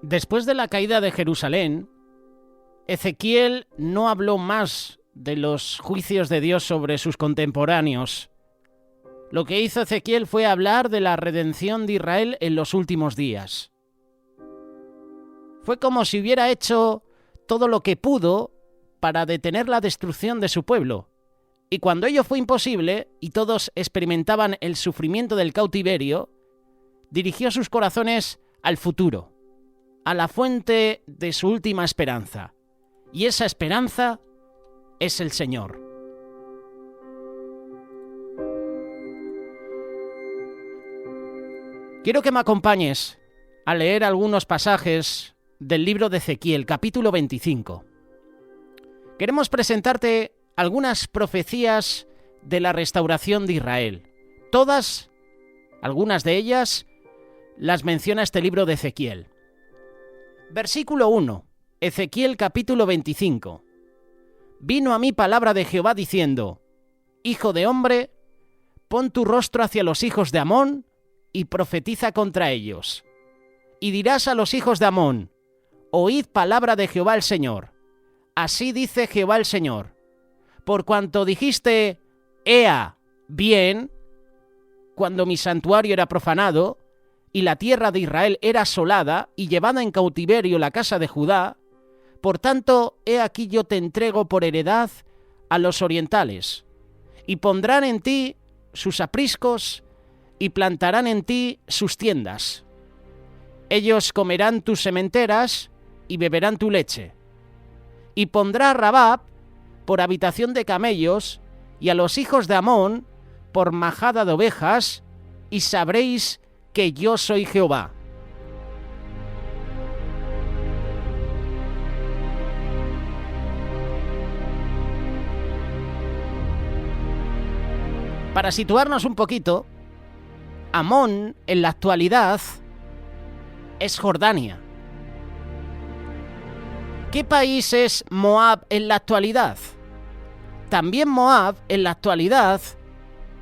Después de la caída de Jerusalén, Ezequiel no habló más de los juicios de Dios sobre sus contemporáneos. Lo que hizo Ezequiel fue hablar de la redención de Israel en los últimos días. Fue como si hubiera hecho todo lo que pudo para detener la destrucción de su pueblo. Y cuando ello fue imposible y todos experimentaban el sufrimiento del cautiverio, dirigió sus corazones al futuro, a la fuente de su última esperanza. Y esa esperanza es el Señor. Quiero que me acompañes a leer algunos pasajes del libro de Ezequiel, capítulo 25. Queremos presentarte algunas profecías de la restauración de Israel. Algunas de ellas, las menciona este libro de Ezequiel. Versículo 1, Ezequiel capítulo 25. Vino a mí palabra de Jehová diciendo: Hijo de hombre, pon tu rostro hacia los hijos de Amón y profetiza contra ellos. Y dirás a los hijos de Amón: Oíd palabra de Jehová el Señor. Así dice Jehová el Señor: Por cuanto dijiste, Ea, bien, cuando mi santuario era profanado, y la tierra de Israel era asolada, y llevada en cautiverio la casa de Judá, por tanto, he aquí yo te entrego por heredad a los orientales, y pondrán en ti sus apriscos, y plantarán en ti sus tiendas. Ellos comerán tus sementeras, y beberán tu leche. Y pondrá a Rabab por habitación de camellos, y a los hijos de Amón por majada de ovejas, y sabréis que yo soy Jehová. Para situarnos un poquito, Amón en la actualidad es Jordania. ¿Qué país es Moab en la actualidad? También Moab en la actualidad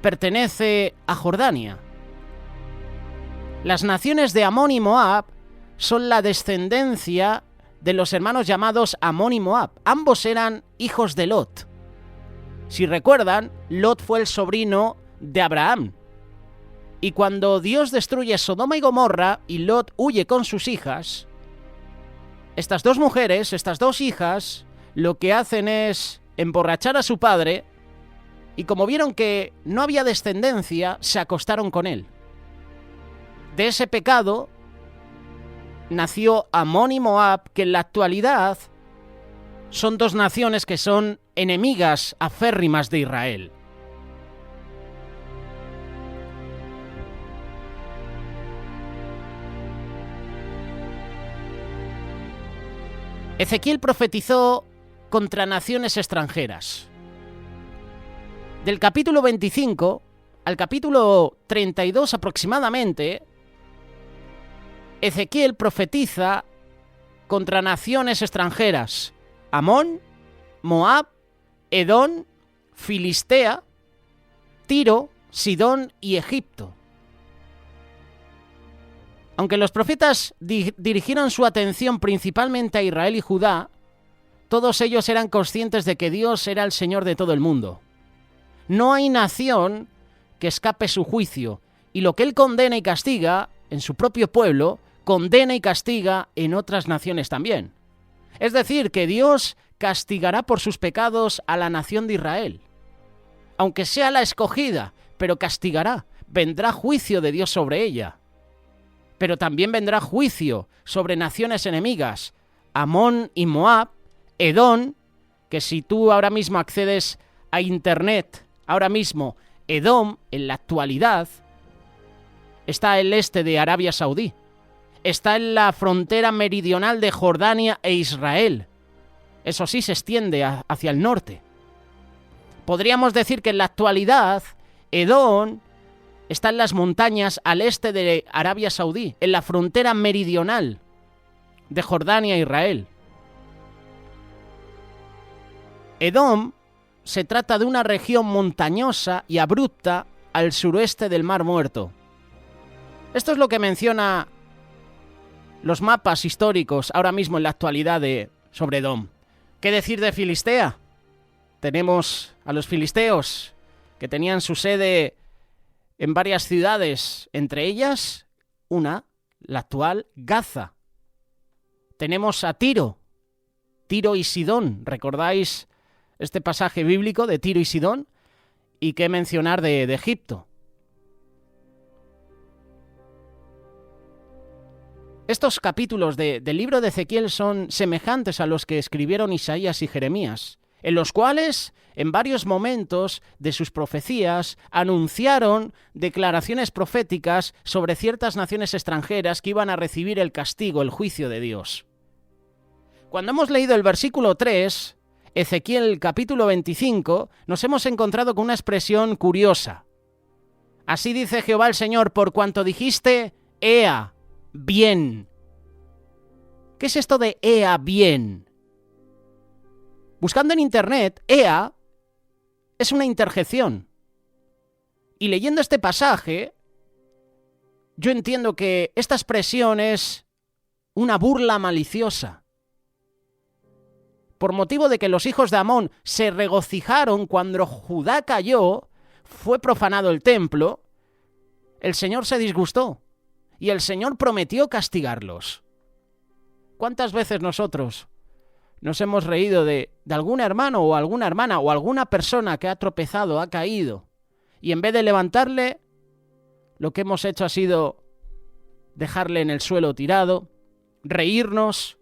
pertenece a Jordania. Las naciones de Amón y Moab son la descendencia de los hermanos llamados Amón y Moab. Ambos eran hijos de Lot. Si recuerdan, Lot fue el sobrino de Abraham. Y cuando Dios destruye Sodoma y Gomorra y Lot huye con sus hijas, estas dos mujeres, estas dos hijas, lo que hacen es emborrachar a su padre y como vieron que no había descendencia, se acostaron con él. De ese pecado nació Amón y Moab, que en la actualidad son dos naciones que son enemigas aférrimas de Israel. Ezequiel profetizó contra naciones extranjeras. Del capítulo 25 al capítulo 32 aproximadamente, Ezequiel profetiza contra naciones extranjeras: Amón, Moab, Edom, Filistea, Tiro, Sidón y Egipto. Aunque los profetas dirigieron su atención principalmente a Israel y Judá, todos ellos eran conscientes de que Dios era el Señor de todo el mundo. No hay nación que escape su juicio, y lo que Él condena y castiga en su propio pueblo, condena y castiga en otras naciones también. Es decir, que Dios castigará por sus pecados a la nación de Israel. Aunque sea la escogida, pero castigará. Vendrá juicio de Dios sobre ella. Pero también vendrá juicio sobre naciones enemigas, Amón y Moab, Edom, que si tú ahora mismo accedes a internet, ahora mismo, Edom, en la actualidad, está al este de Arabia Saudí. Está en la frontera meridional de Jordania e Israel. Eso sí, se extiende hacia el norte. Podríamos decir que en la actualidad, Edom está en las montañas al este de Arabia Saudí, en la frontera meridional de Jordania e Israel. Edom se trata de una región montañosa y abrupta al suroeste del Mar Muerto. Esto es lo que menciona los mapas históricos ahora mismo en la actualidad sobre Edom. ¿Qué decir de Filistea? Tenemos a los filisteos que tenían su sede en varias ciudades, entre ellas una, la actual Gaza. Tenemos a Tiro y Sidón. ¿Recordáis este pasaje bíblico de Tiro y Sidón? Y qué mencionar de Egipto. Estos capítulos del libro de Ezequiel son semejantes a los que escribieron Isaías y Jeremías, en los cuales, en varios momentos de sus profecías, anunciaron declaraciones proféticas sobre ciertas naciones extranjeras que iban a recibir el castigo, el juicio de Dios. Cuando hemos leído el versículo 3, Ezequiel capítulo 25, nos hemos encontrado con una expresión curiosa. Así dice Jehová el Señor, por cuanto dijiste, Ea, bien. ¿Qué es esto de Ea, bien? Buscando en internet, Ea es una interjección. Y leyendo este pasaje, yo entiendo que esta expresión es una burla maliciosa. Por motivo de que los hijos de Amón se regocijaron cuando Judá cayó, fue profanado el templo, el Señor se disgustó y el Señor prometió castigarlos. ¿Cuántas veces nosotros nos hemos reído de algún hermano o alguna hermana o alguna persona que ha tropezado, ha caído, y en vez de levantarle, lo que hemos hecho ha sido dejarle en el suelo tirado, reírnos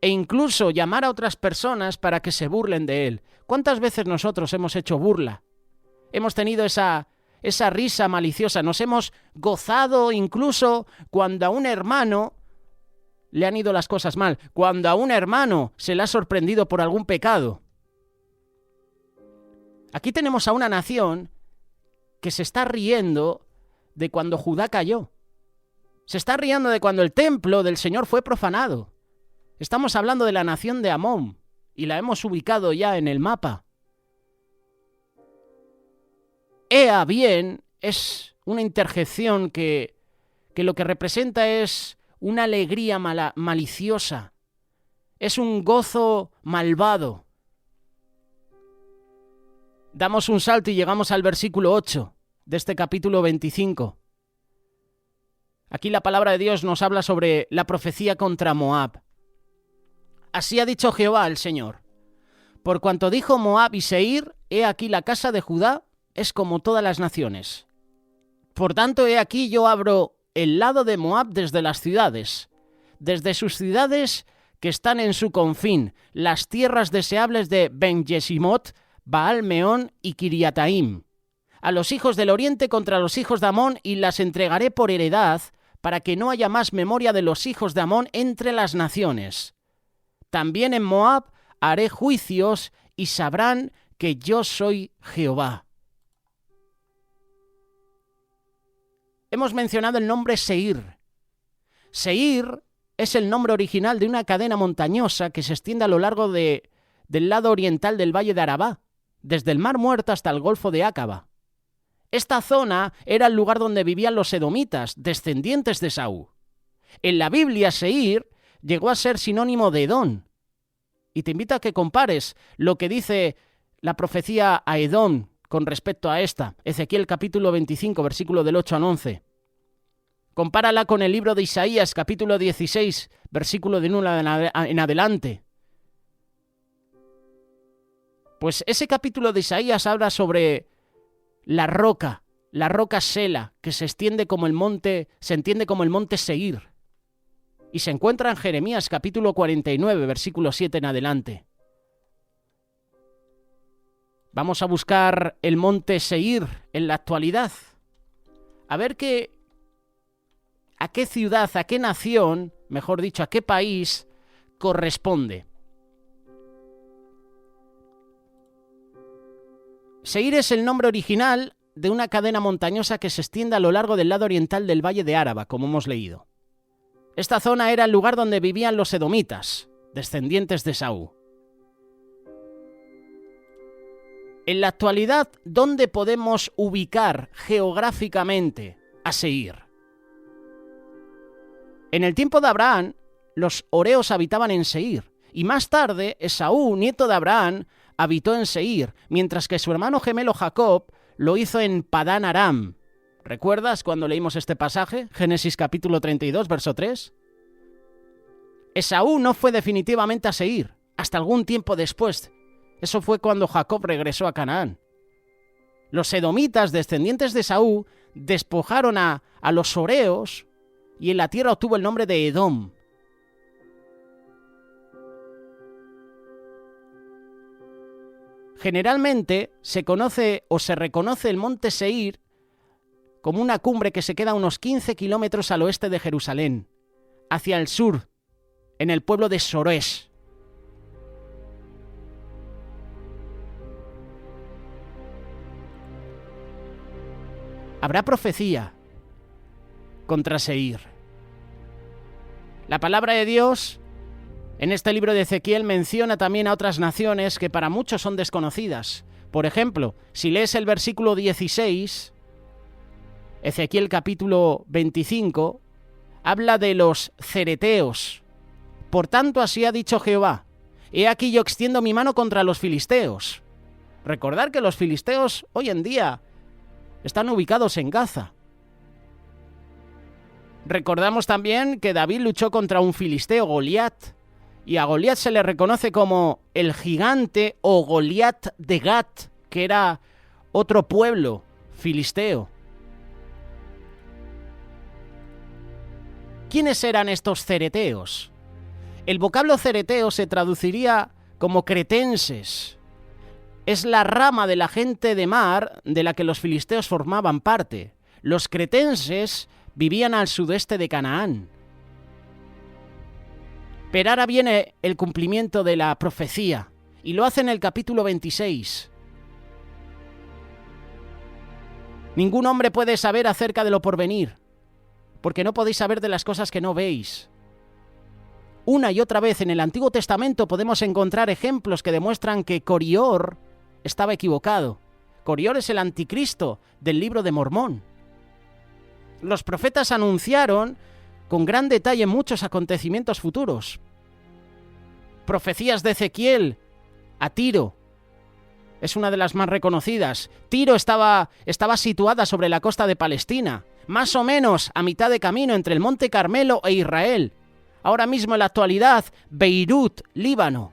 e incluso llamar a otras personas para que se burlen de él? ¿Cuántas veces nosotros hemos hecho burla? Hemos tenido esa risa maliciosa, nos hemos gozado incluso cuando a un hermano le han ido las cosas mal, cuando a un hermano se le ha sorprendido por algún pecado. Aquí tenemos a una nación que se está riendo de cuando Judá cayó. Se está riendo de cuando el templo del Señor fue profanado. Estamos hablando de la nación de Amón y la hemos ubicado ya en el mapa. Ea bien es una interjección que lo que representa es una alegría maliciosa, es un gozo malvado. Damos un salto y llegamos al versículo 8 de este capítulo 25. Aquí la palabra de Dios nos habla sobre la profecía contra Moab. Así ha dicho Jehová el Señor: por cuanto dijo Moab y Seir, he aquí la casa de Judá es como todas las naciones. Por tanto, he aquí yo abro el lado de Moab desde las ciudades, desde sus ciudades que están en su confín, las tierras deseables de Ben-Yesimot, Baal-Meón y Kiriataim, a los hijos del oriente contra los hijos de Amón, y las entregaré por heredad, para que no haya más memoria de los hijos de Amón entre las naciones. También en Moab haré juicios, y sabrán que yo soy Jehová. Hemos mencionado el nombre Seir. Seir es el nombre original de una cadena montañosa que se extiende a lo largo del lado oriental del valle de Arabá, desde el Mar Muerto hasta el Golfo de Acaba. Esta zona era el lugar donde vivían los edomitas, descendientes de Esaú. En la Biblia, Seir llegó a ser sinónimo de Edom. Y te invito a que compares lo que dice la profecía a Edom con respecto a esta, Ezequiel capítulo 25, versículo del 8 al 11. Compárala con el libro de Isaías, capítulo 16, versículo del 1 en adelante. Pues ese capítulo de Isaías habla sobre la roca Sela, que se entiende como el monte Seir. Y se encuentra en Jeremías, capítulo 49, versículo 7 en adelante. Vamos a buscar el monte Seir en la actualidad. A ver a qué ciudad, a qué nación, mejor dicho, a qué país corresponde. Seir es el nombre original de una cadena montañosa que se extiende a lo largo del lado oriental del valle de Araba, como hemos leído. Esta zona era el lugar donde vivían los edomitas, descendientes de Esaú. En la actualidad, ¿dónde podemos ubicar geográficamente a Seir? En el tiempo de Abraham, los horeos habitaban en Seir, y más tarde Esaú, nieto de Abraham, habitó en Seir, mientras que su hermano gemelo Jacob lo hizo en Padán Aram. ¿Recuerdas cuando leímos este pasaje? Génesis capítulo 32, verso 3. Esaú no fue definitivamente a Seir, hasta algún tiempo después. Eso fue cuando Jacob regresó a Canaán. Los edomitas, descendientes de Esaú, despojaron a los horeos y en la tierra obtuvo el nombre de Edom. Generalmente se conoce o se reconoce el monte Seir como una cumbre que se queda a unos 15 kilómetros al oeste de Jerusalén, hacia el sur, en el pueblo de Sorosh. Habrá profecía contra Seir. La palabra de Dios en este libro de Ezequiel menciona también a otras naciones que para muchos son desconocidas. Por ejemplo, si lees el versículo 16, Ezequiel capítulo 25, habla de los cereteos. Por tanto, así ha dicho Jehová: he aquí yo extiendo mi mano contra los filisteos. Recordad que los filisteos hoy en día están ubicados en Gaza. Recordamos también que David luchó contra un filisteo, Goliat, y a Goliat se le reconoce como el gigante o Goliat de Gat, que era otro pueblo filisteo. ¿Quiénes eran estos cereteos? El vocablo cereteo se traduciría como cretenses. Es la rama de la gente de mar de la que los filisteos formaban parte. Los cretenses vivían al sudeste de Canaán. Pero ahora viene el cumplimiento de la profecía, y lo hace en el capítulo 26. Ningún hombre puede saber acerca de lo porvenir, porque no podéis saber de las cosas que no veis. Una y otra vez en el Antiguo Testamento podemos encontrar ejemplos que demuestran que Corior estaba equivocado. Corior es el anticristo del libro de Mormón. Los profetas anunciaron con gran detalle muchos acontecimientos futuros. Profecías de Ezequiel a Tiro es una de las más reconocidas. Tiro estaba situada sobre la costa de Palestina, más o menos a mitad de camino entre el Monte Carmelo e Israel. Ahora mismo en la actualidad, Beirut, Líbano.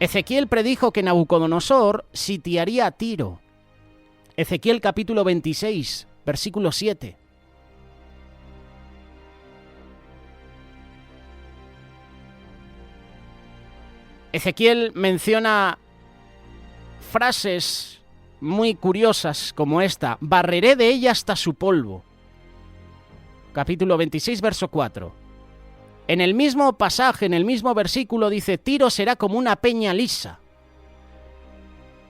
Ezequiel predijo que Nabucodonosor sitiaría a Tiro. Ezequiel capítulo 26, versículo 7. Ezequiel menciona frases muy curiosas como esta: barreré de ella hasta su polvo. Capítulo 26, verso 4. En el mismo pasaje, en el mismo versículo dice: Tiro será como una peña lisa.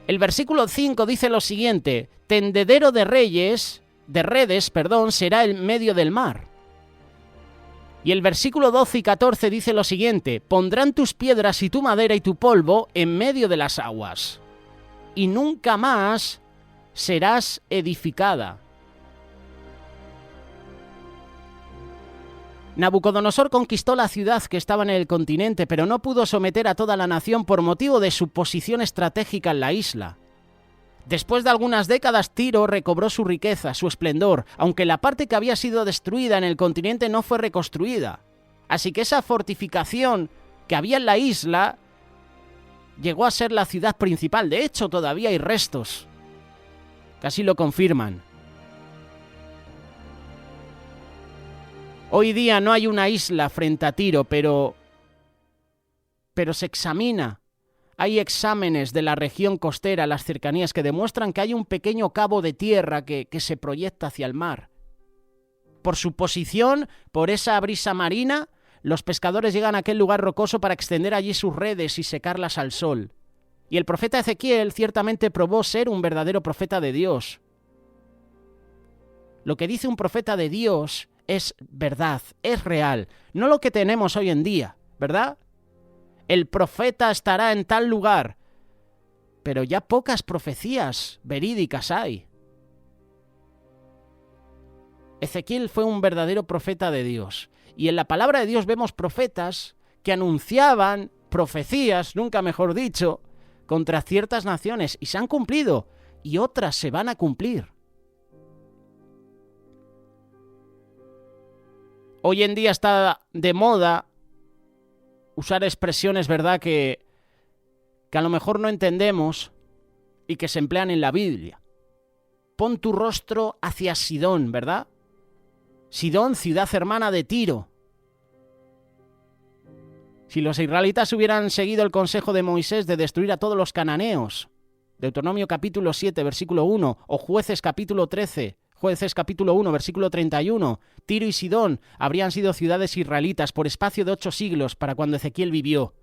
El versículo 5 dice lo siguiente: tendedero de redes, será el medio del mar. Y el versículo 12 y 14 dice lo siguiente: pondrán tus piedras y tu madera y tu polvo en medio de las aguas, y nunca más serás edificada. Nabucodonosor conquistó la ciudad que estaba en el continente, pero no pudo someter a toda la nación por motivo de su posición estratégica en la isla. Después de algunas décadas, Tiro recobró su riqueza, su esplendor, aunque la parte que había sido destruida en el continente no fue reconstruida. Así que esa fortificación que había en la isla llegó a ser la ciudad principal. De hecho, todavía hay restos que así lo confirman. Hoy día no hay una isla frente a Tiro, pero se examina. Hay exámenes de la región costera, las cercanías, que demuestran que hay un pequeño cabo de tierra que se proyecta hacia el mar. Por su posición, por esa brisa marina, los pescadores llegan a aquel lugar rocoso para extender allí sus redes y secarlas al sol. Y el profeta Ezequiel ciertamente probó ser un verdadero profeta de Dios. Lo que dice un profeta de Dios es verdad, es real, no lo que tenemos hoy en día, ¿verdad? El profeta estará en tal lugar, pero ya pocas profecías verídicas hay. Ezequiel fue un verdadero profeta de Dios. Y en la palabra de Dios vemos profetas que anunciaban profecías, nunca mejor dicho, contra ciertas naciones, y se han cumplido, y otras se van a cumplir. Hoy en día está de moda usar expresiones, ¿verdad?, que a lo mejor no entendemos y que se emplean en la Biblia. Pon tu rostro hacia Sidón, ¿verdad? Sidón, ciudad hermana de Tiro. Si los israelitas hubieran seguido el consejo de Moisés de destruir a todos los cananeos, Deuteronomio capítulo 7, versículo 1, o Jueces capítulo 13, Jueces capítulo 1, versículo 31, Tiro y Sidón habrían sido ciudades israelitas por espacio de 8 siglos para cuando Ezequiel vivió.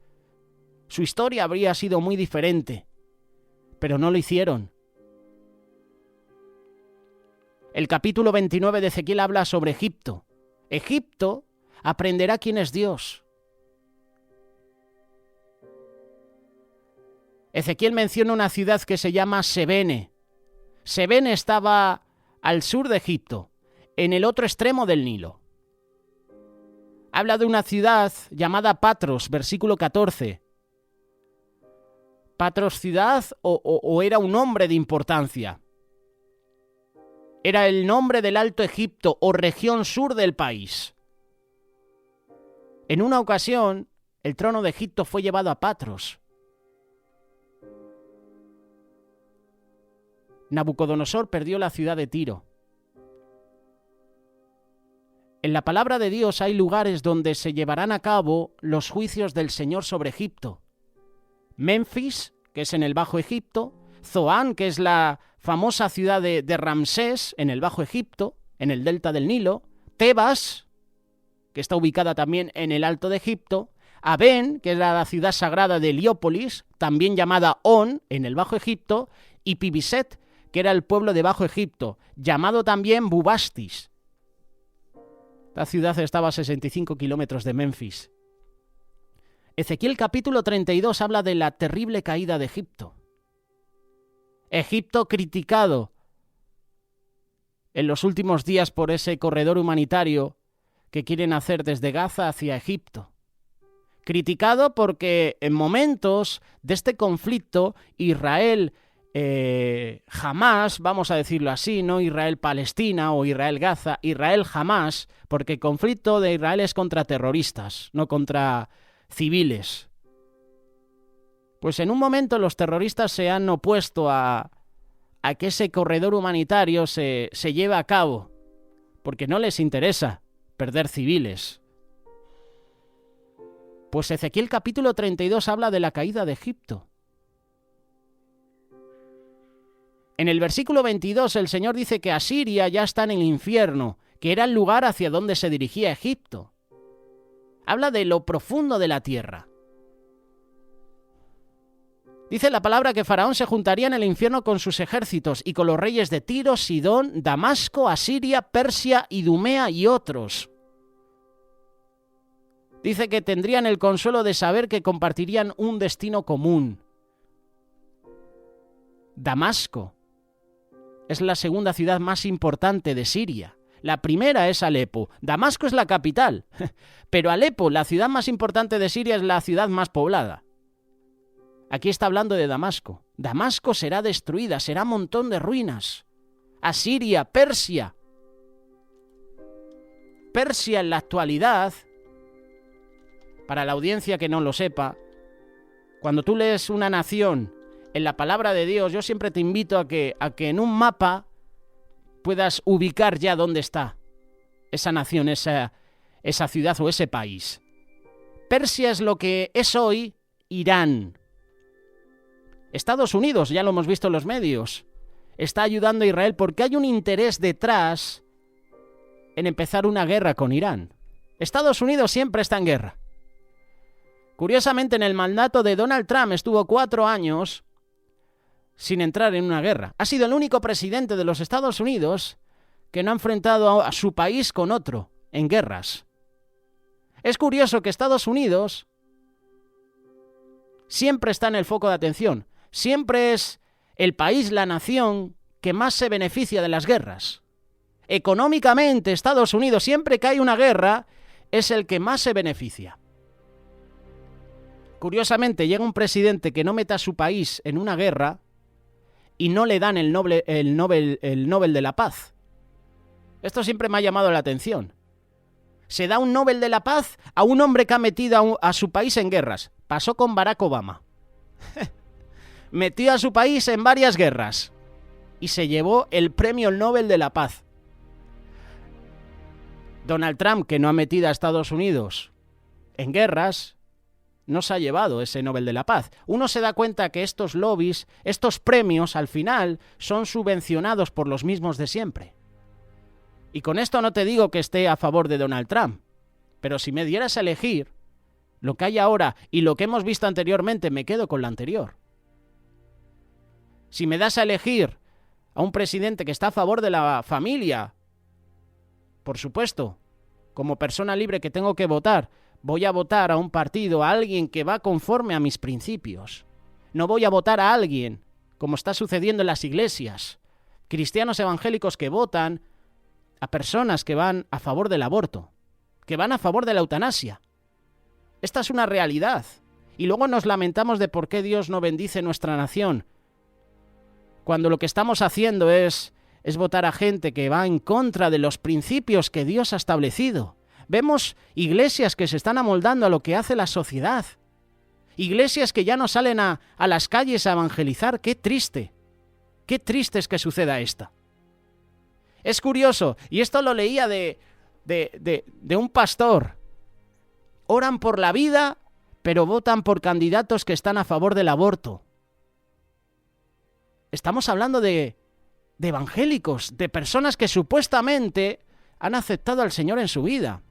Su historia habría sido muy diferente, pero no lo hicieron. El capítulo 29 de Ezequiel habla sobre Egipto. Egipto aprenderá quién es Dios. Ezequiel menciona una ciudad que se llama Sebene. Sebene estaba al sur de Egipto, en el otro extremo del Nilo. Habla de una ciudad llamada Patros, versículo 14. ¿Patros ciudad o era un nombre de importancia? Era el nombre del Alto Egipto o región sur del país. En una ocasión, el trono de Egipto fue llevado a Patros. Nabucodonosor perdió la ciudad de Tiro. En la palabra de Dios hay lugares donde se llevarán a cabo los juicios del Señor sobre Egipto. Memphis, que es en el Bajo Egipto, Zoán, que es la famosa ciudad de Ramsés, en el Bajo Egipto, en el delta del Nilo, Tebas, que está ubicada también en el Alto de Egipto, Aben, que es la ciudad sagrada de Heliópolis, también llamada On, en el Bajo Egipto, y Pibiset, que era el pueblo de Bajo Egipto, llamado también Bubastis. La ciudad estaba a 65 kilómetros de Memphis. Ezequiel capítulo 32 habla de la terrible caída de Egipto. Egipto criticado en los últimos días por ese corredor humanitario que quieren hacer desde Gaza hacia Egipto. Criticado porque en momentos de este conflicto Israel Hamás, vamos a decirlo así, no Israel-Palestina o Israel-Gaza, Israel-Hamás, porque el conflicto de Israel es contra terroristas, no contra civiles. Pues en un momento los terroristas se han opuesto a que ese corredor humanitario se lleve a cabo, porque no les interesa perder civiles. Pues Ezequiel capítulo 32 habla de la caída de Egipto. En el versículo 22 el Señor dice que Asiria ya está en el infierno, que era el lugar hacia donde se dirigía Egipto. Habla de lo profundo de la tierra. Dice la palabra que Faraón se juntaría en el infierno con sus ejércitos y con los reyes de Tiro, Sidón, Damasco, Asiria, Persia, Idumea y otros. Dice que tendrían el consuelo de saber que compartirían un destino común. Damasco es la segunda ciudad más importante de Siria. La primera es Alepo. Damasco es la capital, pero Alepo, la ciudad más importante de Siria, es la ciudad más poblada. Aquí está hablando de Damasco. Damasco será destruida, será un montón de ruinas. Asiria, Persia. Persia en la actualidad, para la audiencia que no lo sepa, cuando tú lees una nación en la palabra de Dios, yo siempre te invito a que en un mapa puedas ubicar ya dónde está esa nación, esa ciudad o ese país. Persia es lo que es hoy Irán. Estados Unidos, ya lo hemos visto en los medios, está ayudando a Israel porque hay un interés detrás en empezar una guerra con Irán. Estados Unidos siempre está en guerra. Curiosamente, en el mandato de Donald Trump estuvo 4 años sin entrar en una guerra. Ha sido el único presidente de los Estados Unidos que no ha enfrentado a su país con otro en guerras. Es curioso que Estados Unidos siempre está en el foco de atención. Siempre es el país, la nación, que más se beneficia de las guerras. Económicamente, Estados Unidos, siempre que hay una guerra, es el que más se beneficia. Curiosamente, llega un presidente que no meta a su país en una guerra y no le dan el Nobel de la Paz. Esto siempre me ha llamado la atención. Se da un Nobel de la Paz a un hombre que ha metido a su país en guerras. Pasó con Barack Obama. Metió a su país en varias guerras y se llevó el premio Nobel de la Paz. Donald Trump, que no ha metido a Estados Unidos en guerras, no se ha llevado ese Nobel de la Paz. Uno se da cuenta que estos lobbies, estos premios, al final, son subvencionados por los mismos de siempre. Y con esto no te digo que esté a favor de Donald Trump, pero si me dieras a elegir lo que hay ahora y lo que hemos visto anteriormente, me quedo con lo anterior. Si me das a elegir a un presidente que está a favor de la familia, por supuesto, como persona libre que tengo que votar, voy a votar a un partido, a alguien que va conforme a mis principios. No voy a votar a alguien, como está sucediendo en las iglesias, cristianos evangélicos que votan a personas que van a favor del aborto, que van a favor de la eutanasia. Esta es una realidad. Y luego nos lamentamos de por qué Dios no bendice nuestra nación, cuando lo que estamos haciendo es votar a gente que va en contra de los principios que Dios ha establecido. Vemos iglesias que se están amoldando a lo que hace la sociedad. Iglesias que ya no salen a las calles a evangelizar. ¡Qué triste! ¡Qué triste es que suceda esto! Es curioso, y esto lo leía de un pastor. Oran por la vida, pero votan por candidatos que están a favor del aborto. Estamos hablando de evangélicos, de personas que supuestamente han aceptado al Señor en su vida.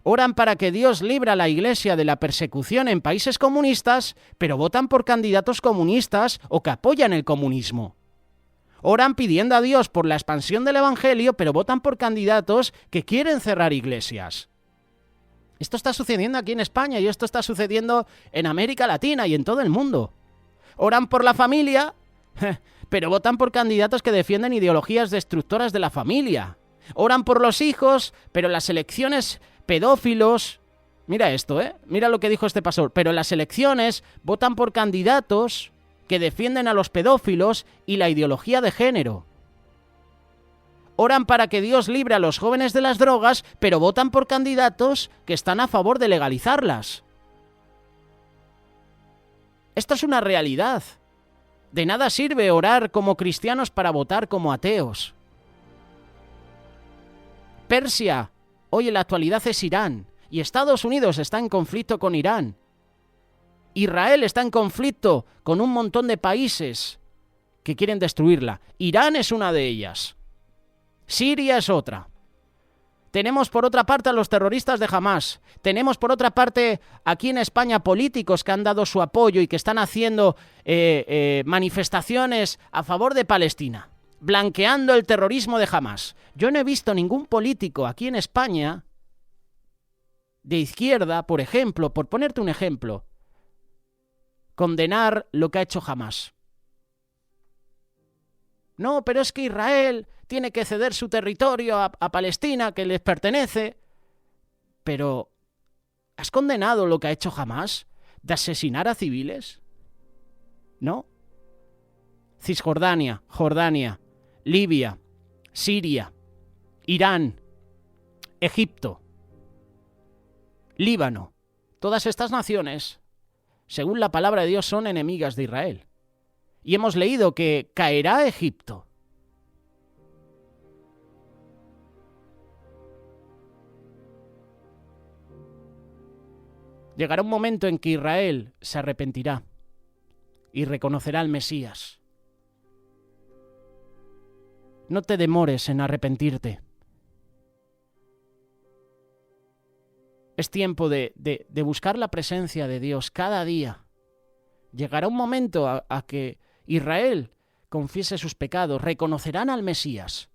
Oran para que Dios libre a la Iglesia de la persecución en países comunistas, pero votan por candidatos comunistas o que apoyan el comunismo. Oran pidiendo a Dios por la expansión del Evangelio, pero votan por candidatos que quieren cerrar iglesias. Esto está sucediendo aquí en España y esto está sucediendo en América Latina y en todo el mundo. Oran por la familia, pero votan por candidatos que defienden ideologías destructoras de la familia. Oran por los hijos, pero las elecciones pedófilos... Mira esto, mira lo que dijo este pastor. Pero en las elecciones votan por candidatos que defienden a los pedófilos y la ideología de género. Oran para que Dios libre a los jóvenes de las drogas, pero votan por candidatos que están a favor de legalizarlas. Esto es una realidad. De nada sirve orar como cristianos para votar como ateos. Persia, hoy en la actualidad es Irán, y Estados Unidos está en conflicto con Irán. Israel está en conflicto con un montón de países que quieren destruirla. Irán es una de ellas. Siria es otra. Tenemos por otra parte a los terroristas de Hamás. Tenemos por otra parte aquí en España políticos que han dado su apoyo y que están haciendo manifestaciones a favor de Palestina, blanqueando el terrorismo de Hamás. Yo no he visto ningún político aquí en España de izquierda, por ejemplo, por ponerte un ejemplo, condenar lo que ha hecho Hamás. No, pero es que Israel tiene que ceder su territorio a Palestina, que les pertenece. Pero, ¿has condenado lo que ha hecho Hamás de asesinar a civiles? ¿No? Cisjordania, Jordania, Libia, Siria, Irán, Egipto, Líbano. Todas estas naciones, según la palabra de Dios, son enemigas de Israel. Y hemos leído que caerá Egipto. Llegará un momento en que Israel se arrepentirá y reconocerá al Mesías. No te demores en arrepentirte. Es tiempo de buscar la presencia de Dios cada día. Llegará un momento a que Israel confiese sus pecados, reconocerán al Mesías.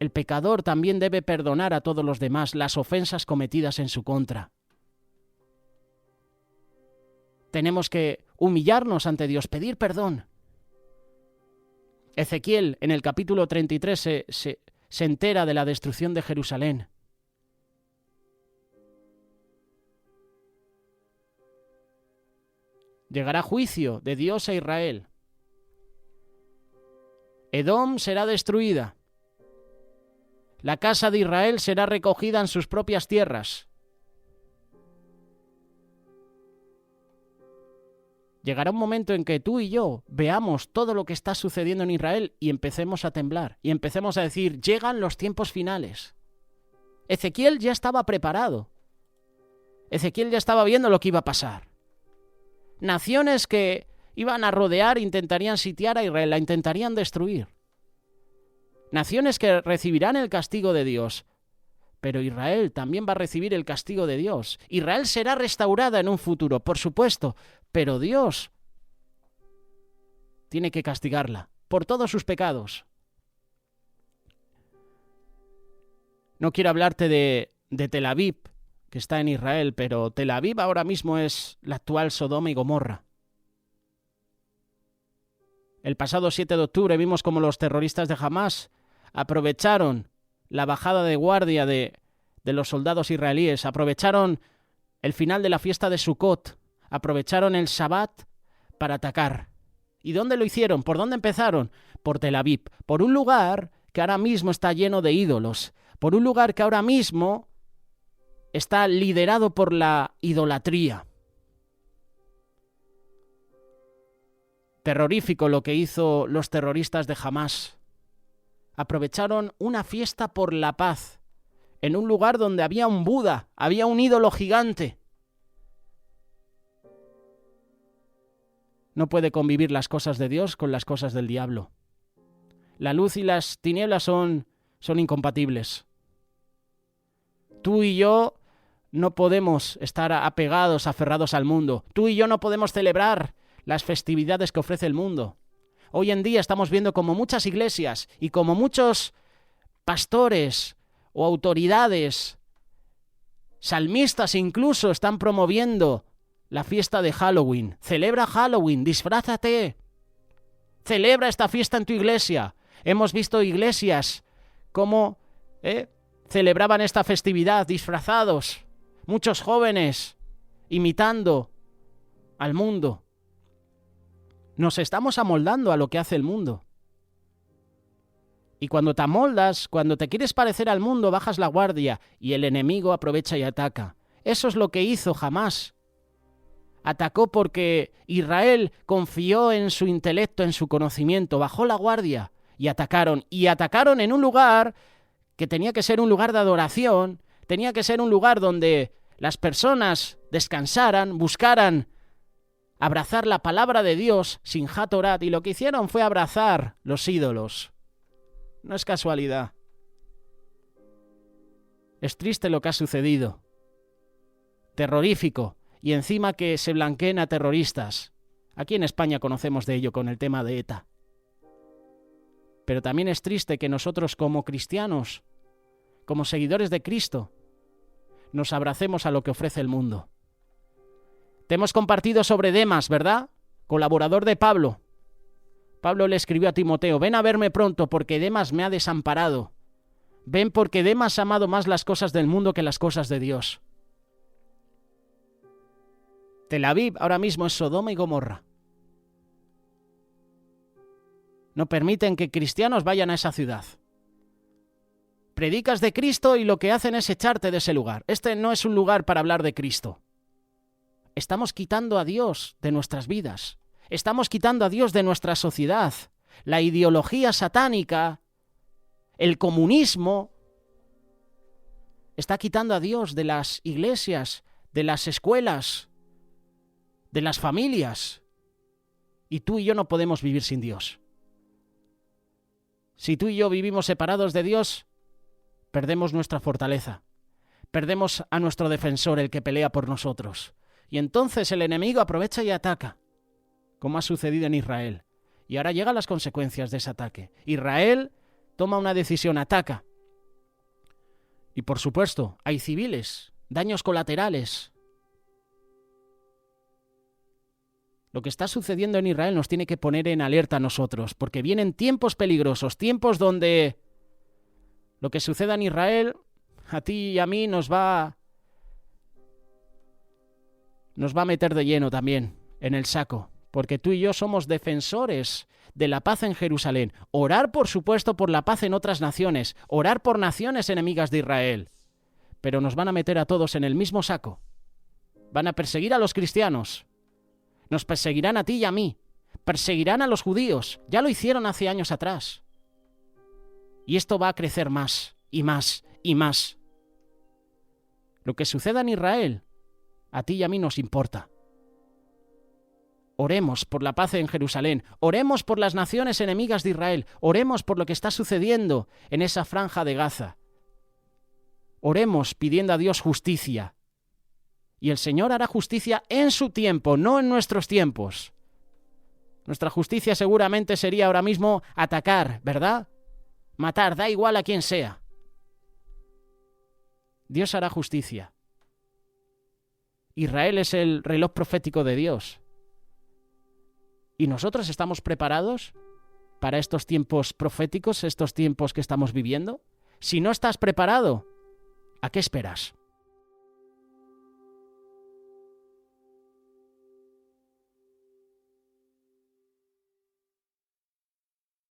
El pecador también debe perdonar a todos los demás las ofensas cometidas en su contra. Tenemos que humillarnos ante Dios, pedir perdón. Ezequiel, en el capítulo 33, se entera de la destrucción de Jerusalén. Llegará juicio de Dios a Israel. Edom será destruida. La casa de Israel será recogida en sus propias tierras. Llegará un momento en que tú y yo veamos todo lo que está sucediendo en Israel y empecemos a temblar y empecemos a decir, llegan los tiempos finales. Ezequiel ya estaba preparado. Ezequiel ya estaba viendo lo que iba a pasar. Naciones que iban a rodear, intentarían sitiar a Israel, la intentarían destruir. Naciones que recibirán el castigo de Dios. Pero Israel también va a recibir el castigo de Dios. Israel será restaurada en un futuro, por supuesto, pero Dios tiene que castigarla por todos sus pecados. No quiero hablarte de Tel Aviv, que está en Israel, pero Tel Aviv ahora mismo es la actual Sodoma y Gomorra. El pasado 7 de octubre vimos cómo los terroristas de Hamás aprovecharon la bajada de guardia de los soldados israelíes, aprovecharon el final de la fiesta de Sukkot, aprovecharon el Shabbat para atacar. ¿Y dónde lo hicieron? ¿Por dónde empezaron? Por Tel Aviv, por un lugar que ahora mismo está lleno de ídolos, por un lugar que ahora mismo está liderado por la idolatría. Terrorífico lo que hizo los terroristas de Hamás. Aprovecharon una fiesta por la paz, en un lugar donde había un Buda, había un ídolo gigante. No puede convivir las cosas de Dios con las cosas del diablo. La luz y las tinieblas son incompatibles. Tú y yo no podemos estar apegados, aferrados al mundo. Tú y yo no podemos celebrar las festividades que ofrece el mundo. Hoy en día estamos viendo como muchas iglesias y como muchos pastores o autoridades, salmistas incluso, están promoviendo la fiesta de Halloween. Celebra Halloween, disfrázate. Celebra esta fiesta en tu iglesia. Hemos visto iglesias como celebraban esta festividad disfrazados. Muchos jóvenes imitando al mundo. Nos estamos amoldando a lo que hace el mundo. Y cuando te amoldas, cuando te quieres parecer al mundo, bajas la guardia y el enemigo aprovecha y ataca. Eso es lo que hizo Hamás. Atacó porque Israel confió en su intelecto, en su conocimiento, bajó la guardia y atacaron. Y atacaron en un lugar que tenía que ser un lugar de adoración, tenía que ser un lugar donde las personas descansaran, buscaran abrazar la palabra de Dios, Simchat Torah, y lo que hicieron fue abrazar los ídolos. No es casualidad. Es triste lo que ha sucedido. Terrorífico. Y encima que se blanqueen a terroristas. Aquí en España conocemos de ello con el tema de ETA. Pero también es triste que nosotros como cristianos, como seguidores de Cristo, nos abracemos a lo que ofrece el mundo. Te hemos compartido sobre Demas, ¿verdad? Colaborador de Pablo. Pablo le escribió a Timoteo, ven a verme pronto porque Demas me ha desamparado. Ven porque Demas ha amado más las cosas del mundo que las cosas de Dios. Tel Aviv ahora mismo es Sodoma y Gomorra. No permiten que cristianos vayan a esa ciudad. Predicas de Cristo y lo que hacen es echarte de ese lugar. Este no es un lugar para hablar de Cristo. Estamos quitando a Dios de nuestras vidas. Estamos quitando a Dios de nuestra sociedad. La ideología satánica, el comunismo, está quitando a Dios de las iglesias, de las escuelas, de las familias. Y tú y yo no podemos vivir sin Dios. Si tú y yo vivimos separados de Dios, perdemos nuestra fortaleza. Perdemos a nuestro defensor, el que pelea por nosotros. Y entonces el enemigo aprovecha y ataca, como ha sucedido en Israel. Y ahora llegan las consecuencias de ese ataque. Israel toma una decisión, ataca. Y por supuesto, hay civiles, daños colaterales. Lo que está sucediendo en Israel nos tiene que poner en alerta a nosotros, porque vienen tiempos peligrosos, tiempos donde lo que suceda en Israel a ti y a mí nos va a meter de lleno también en el saco, porque tú y yo somos defensores de la paz en Jerusalén. Orar, por supuesto, por la paz en otras naciones, orar por naciones enemigas de Israel, pero nos van a meter a todos en el mismo saco. Van a perseguir a los cristianos, nos perseguirán a ti y a mí, perseguirán a los judíos, ya lo hicieron hace años atrás. Y esto va a crecer más y más y más. Lo que suceda en Israel, a ti y a mí nos importa. Oremos por la paz en Jerusalén, oremos por las naciones enemigas de Israel, oremos por lo que está sucediendo en esa franja de Gaza. Oremos pidiendo a Dios justicia. Y el Señor hará justicia en su tiempo, no en nuestros tiempos. Nuestra justicia seguramente sería ahora mismo atacar, ¿verdad? Matar, da igual a quien sea. Dios hará justicia. Israel es el reloj profético de Dios. ¿Y nosotros estamos preparados para estos tiempos proféticos, estos tiempos que estamos viviendo? Si no estás preparado, ¿a qué esperas?